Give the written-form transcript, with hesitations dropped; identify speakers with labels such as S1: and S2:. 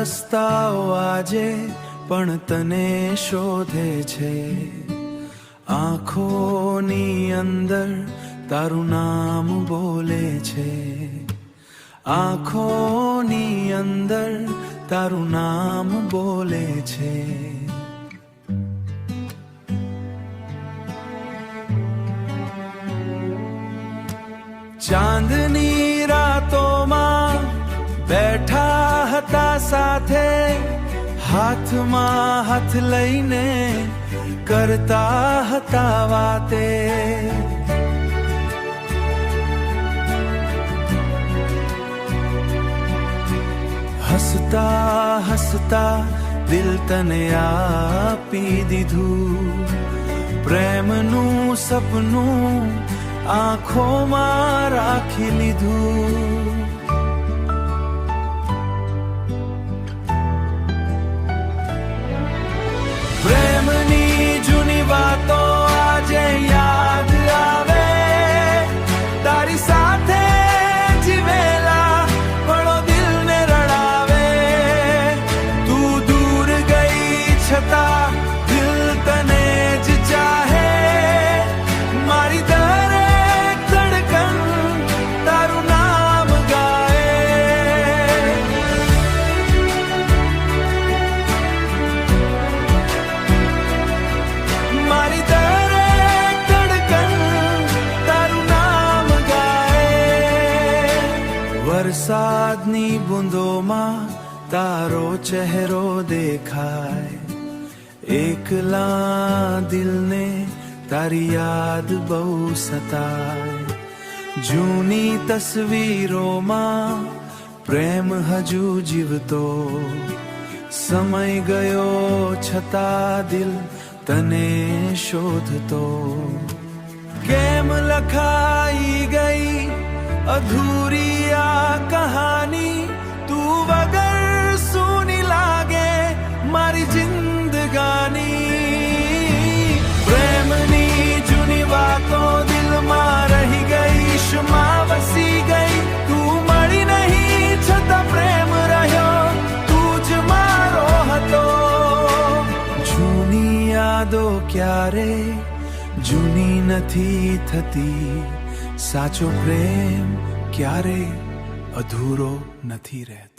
S1: રસ્તાઓ આજે પણ તને શોધે છે. આંખોની અંદર તારું નામ બોલે છે. આંખોની અંદર તારું નામ બોલે છે. ચાંદની રાતોમાં બેઠા હતા સાથે, હાથમાં હાથ લઈને કરતા હતા વાતે. હસતા હસતા દિલ તને આપી દીધું. પ્રેમનું સપનું આંખોમાં રાખી લીધું. પ્રેમની જૂની વાતો આજે યાદ આવે. તારી સાથે જીવેલા પળો દિલને રડાવે. તું દૂર ગઈ છતાં દિલ તને જ ચાહે. મારી દરેક ધડકન તારું નામ ગાય. મારી દરેક ધડકન તારું નામ ગાય. વરસાદની બૂંદોમાં તારો ચહેરો દેખાય. એકલા દિલને તારી યાદ બહુ સતાય. જૂની તસવીરોમાં પ્રેમ હજુ જીવતો. સમય ગયો છતાં દિલ તને શોધતો. કેમ લખાઈ ગઈ અધૂરી આ કહાની. તું વગર સૂની લાગે મારી જિંદગાની. પ્રેમની જૂની વાતો દિલમાં રહી ગઈ, ઈશમાં વસી ગઈ. તું મળી નહીં છતાં પ્રેમ રહ્યો, તું જ મારો હતો. જૂની યાદો ક્યારે જૂની નથી થતી. સાચો પ્રેમ ક્યારે અધૂરો નથી રહેતો.